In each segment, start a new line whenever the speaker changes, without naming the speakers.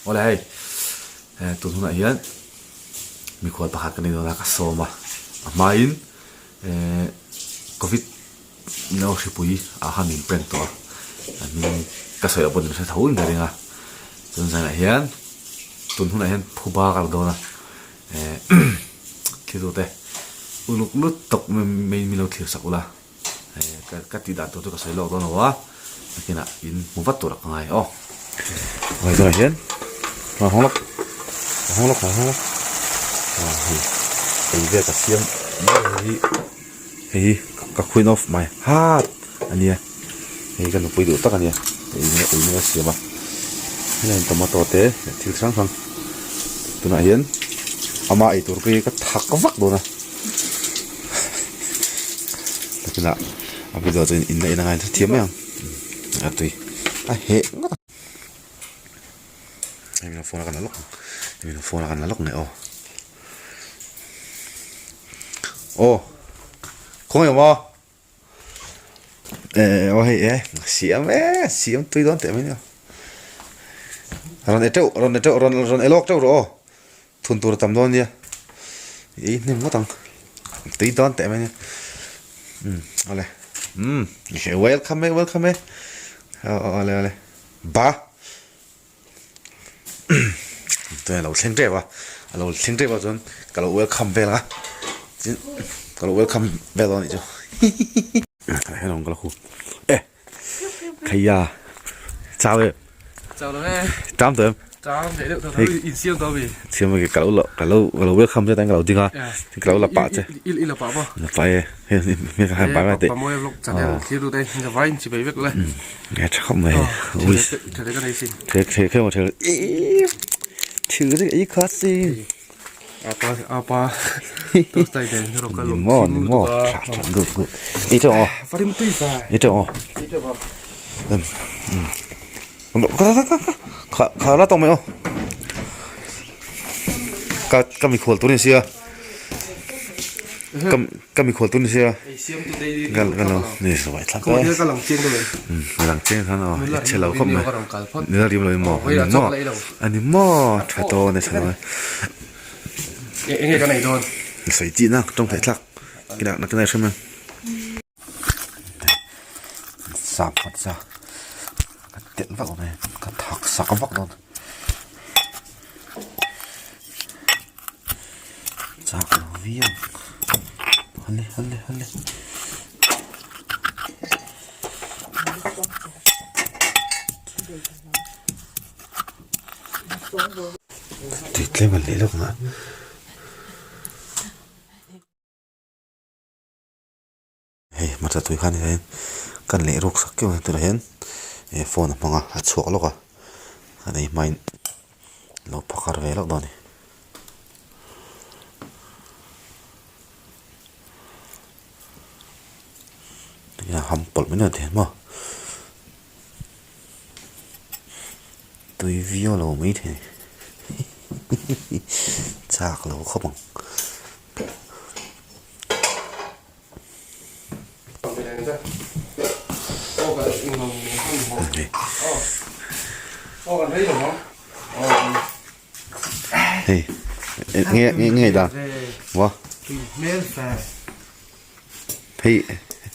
Ola hei tu huna hian mi khol pakhat kan ni na ka soma main covid no shipui a hanin pen to ani ka sai abon sa thau in ringa chun sana hian tun huna hian phuba kal dona khidu te uluk lut tok me mi lo thir sakula ka ti da to ka sai lo do no wa kina in mu vat to ra ngai o ngai do hian ma honglok hey ve ka siam hey ka queen of my heart ania hey kan pui do tak ania ini siama nên tomato te thil sang sang tuna hian ama ai tur pe ka thak ka vak do na takina abi do chen in na ngai thiam yang atui a he em nó phone kan lok ne o không hiểu mà ôi xiêm tôi đón tiệm ấy ron elok trâu rồi thun tur tầm đón nha ý nên mất tăng tí đón tiệm ấy ole welcome ole ba tôi là sinh trẻ vào rồi cả là welcome về là kalau welcome về rồi chứ hay không có khu kaya chào em
chào đó nghe
chào tụi em
chào để được thôi in siêu tao vì
siêu mà cái kalau welcome cho tay kalau tiếng à kalau là bạ chứ
in là bạ bao
là phải mình hai bạ vậy
bạ mua em lúc chặt em khi đôi tay giờ vay chỉ phải biếtเลย
nghe chắc không mày ui
thế cái này xin
thế khi mà thế chữ cái ý khó gì
apa tôi tay đèn rồi cái lồng
mò good ít thôi
phát đi tùy phải
ít thôi khá là tông mày cái mình khổ tôi này xưa cái mình khổ tôi này xưa cái nó này rồi thật
đấy cái lòng chiên thôi
lòng chiên thằng nào chơi lâu không này nữa đi rồi mò anh đi mò phải to này sao
nghe cái này thôi
sấy chín á trong phải chắc cái đạn là cái này xem nào sạp phật ra cái tiện vọng này cái thạc sạc vọng luôn sạc nó viêm hân lên tuyệt lên mà lấy được mà hey mặt ra tôi khăn thì cần lẽ ruột sắc kiểu từ đấy phone mà ngà hạt chuột luôn à cái này mày nó phá ra về lắm đó này đây là hầm bột mới là thế mà tôi video lâu mấy thế chạc lâu không bằng hey nghe đã wow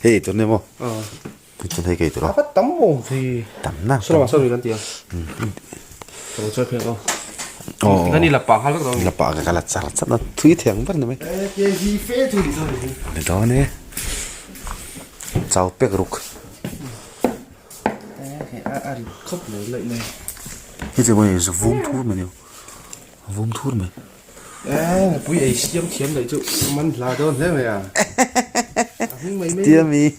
hey tôi nem tôi thấy cái đó
bắt tắm bồn thì
tắm nào
sao rồiกันtiền tôi chơi phim không cái này là bạc hay là
là bạc cái là chắc nó thúi thiệt vẫn này mấy
cái gì phê thì
để đó nè cháu biết rục
khóc lấy lại này
cái gì mà vung thuốc mà nhiều vung thuốc mà
bây giờ xiêm thiếm đấy chứ mình là đơn thế mày à
tia mi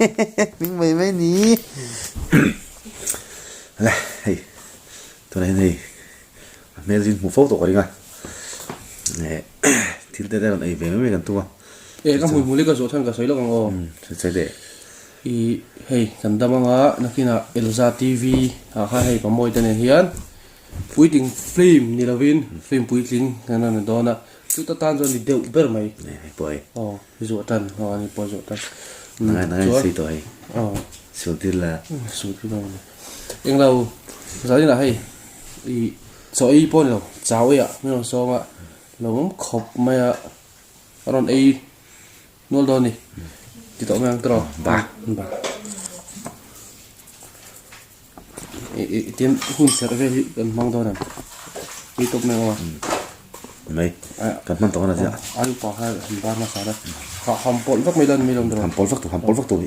mình mấy ní này tôi này mẹ xin một phút tuổi đi ngay này thì đây là này về mấy gần tua
cái mùi cái rượu thân cái sấy nó còn ngon
sẽ để
i hey kan da manga nakina Elza TV ha hey pa moi tane hian puiting film ni lovin film puiting kana na dona tu ta tan zon ni deu ber mai
này boy
zo tan ni po zo tan
này xí tuổi số tiền là
số tiền đâu em đâu giá như là hay i so ei pon lo chao ya mi lo so nga lo khop mai a ron ei nol do ni ti to mang tro ba tiêm hun sẽ về gần mang thôi nè đi tục này mà
mấy cắt măng tỏi là gì ạ
ăn bỏ hai ba mà sao đấy họ hầm bột vắt mấy lần mấy lần rồi
hầm bột vắt tủ hầm bột vắt tủ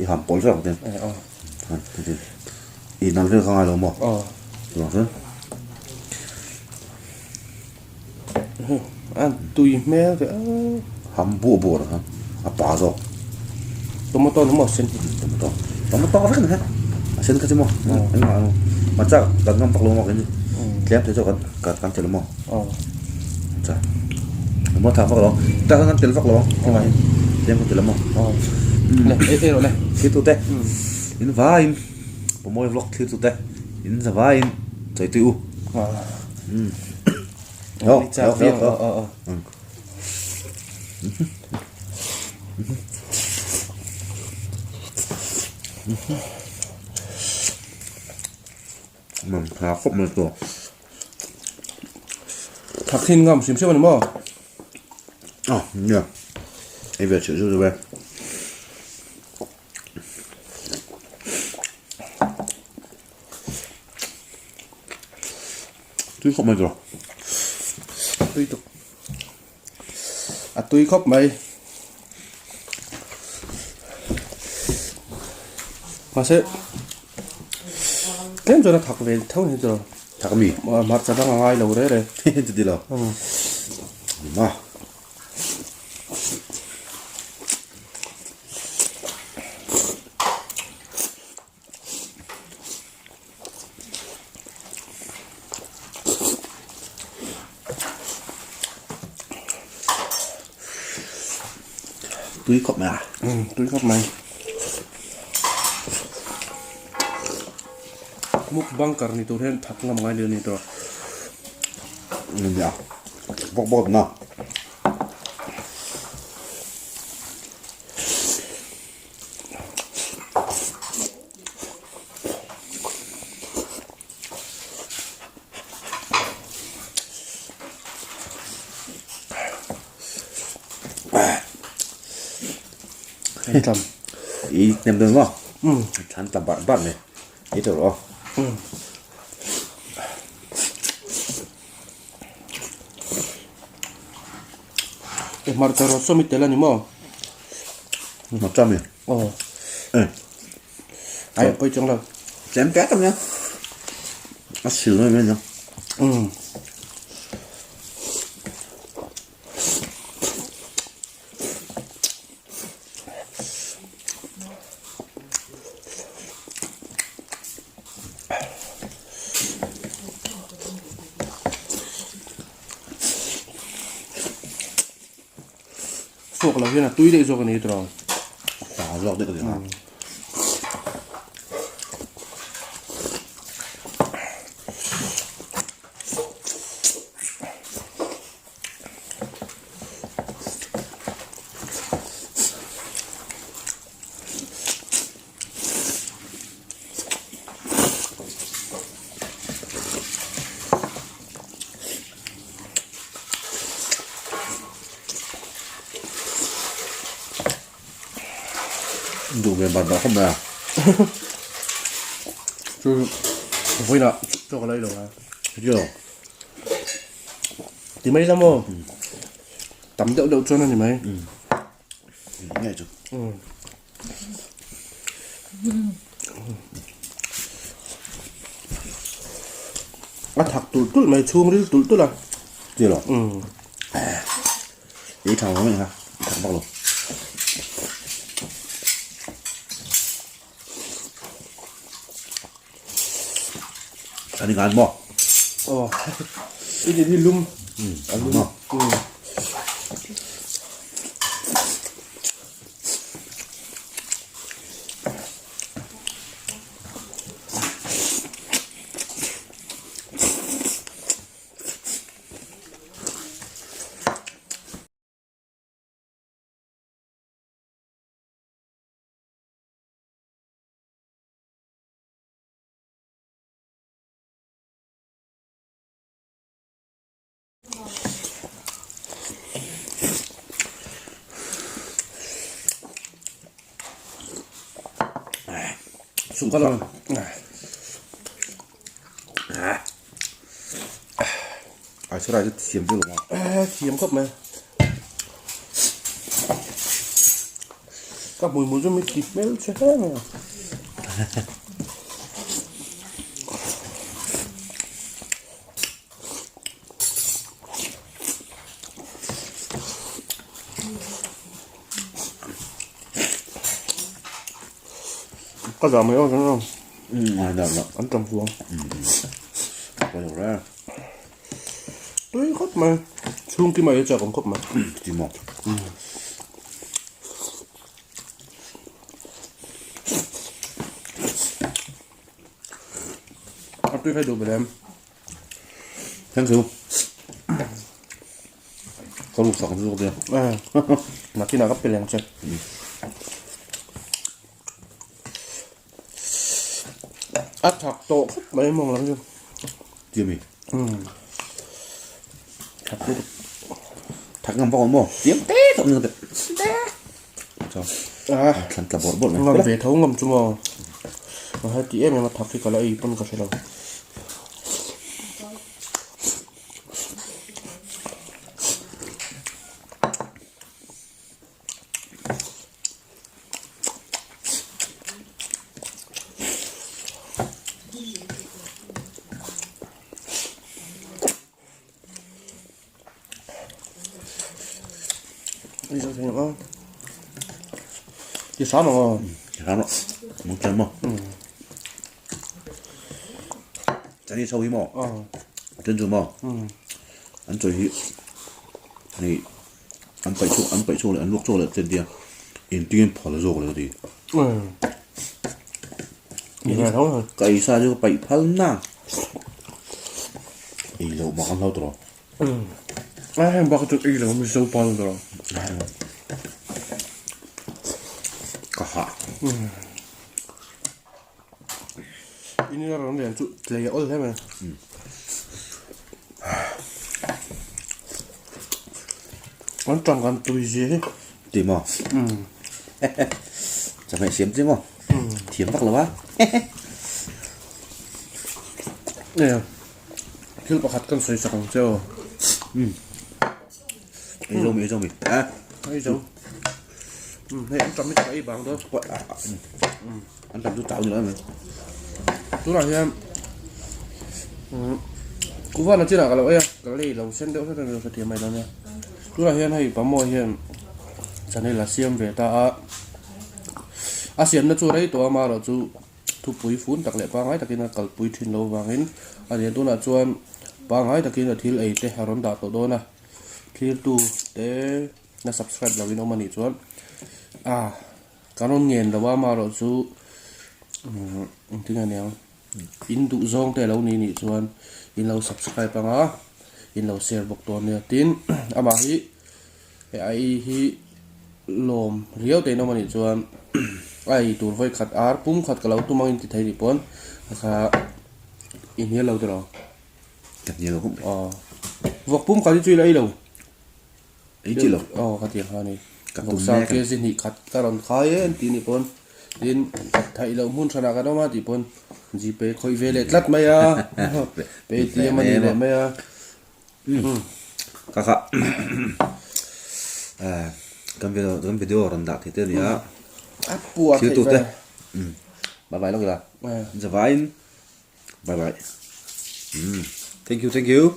tiền ít năm nữa không ai đâu mà đúng không
ăn tùy mẹ cái
hầm bùa rồi hả à bà rồi
tomato nó màu xanh
tomato rất là sen cái gì mà anh mà chắc cần ngâm bạc luôn mà cái gì kẹp thế cho cần tiền mà chà mà thằng bạc luôn ta cần tiền bạc luôn không phải tiền có tiền mà
này ê rồi này
khi tụt té in vain bộ môi vlog khi tụt té in za vain chạy tiêu mình thà khóc mình rồi
thằng xin ngâm xìm xíu mà mò
nhờ em về chữ rồi về tuy khóc mình rồi
tùy tục à tùy khóc mày mà sẽ cái chỗ nó thật về thấu như rồi
thật mì
mà mặt sẽ đang ngay lâu đấy
thế đi lâu mà túi khóc mày à
túi khóc mày mukbang nito rin thak nga mga nito
dạ bọc nào
tầm
ý nem đơn không chán tầm bạn này ý được rồi
Marta rosso mi tela ni mo
100 nghìn
ai ơi chẳng là
chém két không nhá nó xỉu rồi bên nhá
suộc là cái là túi để cho cái này rồi
lọt được rồi hả đủ về mặt đó không nào
chứ vui nè cho cái này rồi
thấy chưa
thì mấy lắm không tắm đậu đậu cho nó thì mấy
nghe chưa
thạc tụi mày chua mới tụi là
chưa rồi ý thằng nó mình ha thằng bao lâu anh ăn bò
cái gì đi lum
ăn bò
สุกก็แล้ว
ไอ้ชายจะเสียมด้วยหรอ
เทียมครับมากับมวยจะไม่ติดไม่ใช่ไหมก็จะไม่เอาใช่ไหม
ได้แล้ว
อันจำพวง
ไปแล้ว
เฮ้ยครับมาช่วงที่มาจะผมครับมา
จีมอก
เอาตุ้ยให้ดูไปแล้ว
ทั้งคือเขาลูกสองลูกเดียว
มาที่ไหนก็เป็นแรงใจอัดถักโตครับไม่มองแล้วอยู่
จีมี
ถักดู
ถักงำปองบ่เสียมเต้ตรงนึงแต่ชอบขันกระบอกบดไหม
ngầm về thấu ngầm chung mà hai tí em mà thọc thì có lại con có sẽ đâu đi sao thế nhở đi sao mà
ครับเนาะมึงจันมั้งจันนี่ชอบหิมะจันจูมั้งอันจุยนี่อันไปช่วงเลยอันลูกช่วงเลยเจนเดียอินตี้พอแล้วโจกเลยดี
nhìn này thấu rồi
ไก่ซาจะไปพัลน่าอีเรามากันเราตัว
ai bác tụi y là không sâu bao rồi
ก็หา
ini là nó liền tụi lấy ớt thế mà nó tròn con tụi gì hết
ดีมั้งจะไม่เสียมจริงมั้งเทียมปักหรอวะ
nè khi bác hạt con sấy sẵn cho
ไอ้โจมีอ่ะ
hay giống hay ăn trong cái bằng đó
อันทำตู้เต่าอยู่แล้วมั้ย
chú nào em cú vợ nó chưa nào cả lỗi cái này lẩu sen đậu rất là nhiều thì mày đó nha chú nào em hay bấm môi em cho nên là xiêm về ta xiêm nó chú đấy tụi mà rồi chú thu bụi phun đặc lệ ba ngày đặc kia là cල් bụi thìn lâu vàng hin hiện tôi là chuan ba ngày đặc kia là thiếu ấy để hàng đạt tổ đô nè khi tu để là subscribe là video mình chuan cái nó nghiền là ba mà rồi chú tiếng Anh nào in tụ zong te lâu ni chuan in lâu subscribe pa nga in lâu share bok to ne tin ama hi ai hi lom riau te no mani chuan ai tur voi khat ar pum khat kalau tu mangin ti thai ri pon kha in hi lâu rồi
gặp nhiều không
vok pum ka chui lai lo
ấy chỉ là
ka ti ha ni
Ka
vok
tum
sa
ne
ke sin hi khat karon khai en ti ni pon tin thai lo mun sana ka do ma ti pon GP khoi vele tlat mai a pe ti mani le mai a
kakak kan video orang dak itu ni ya
apu a
Thiếu tụt đấy. Bye bye lo kìa.
à
Giờ vãi. Bye bye. Thank you.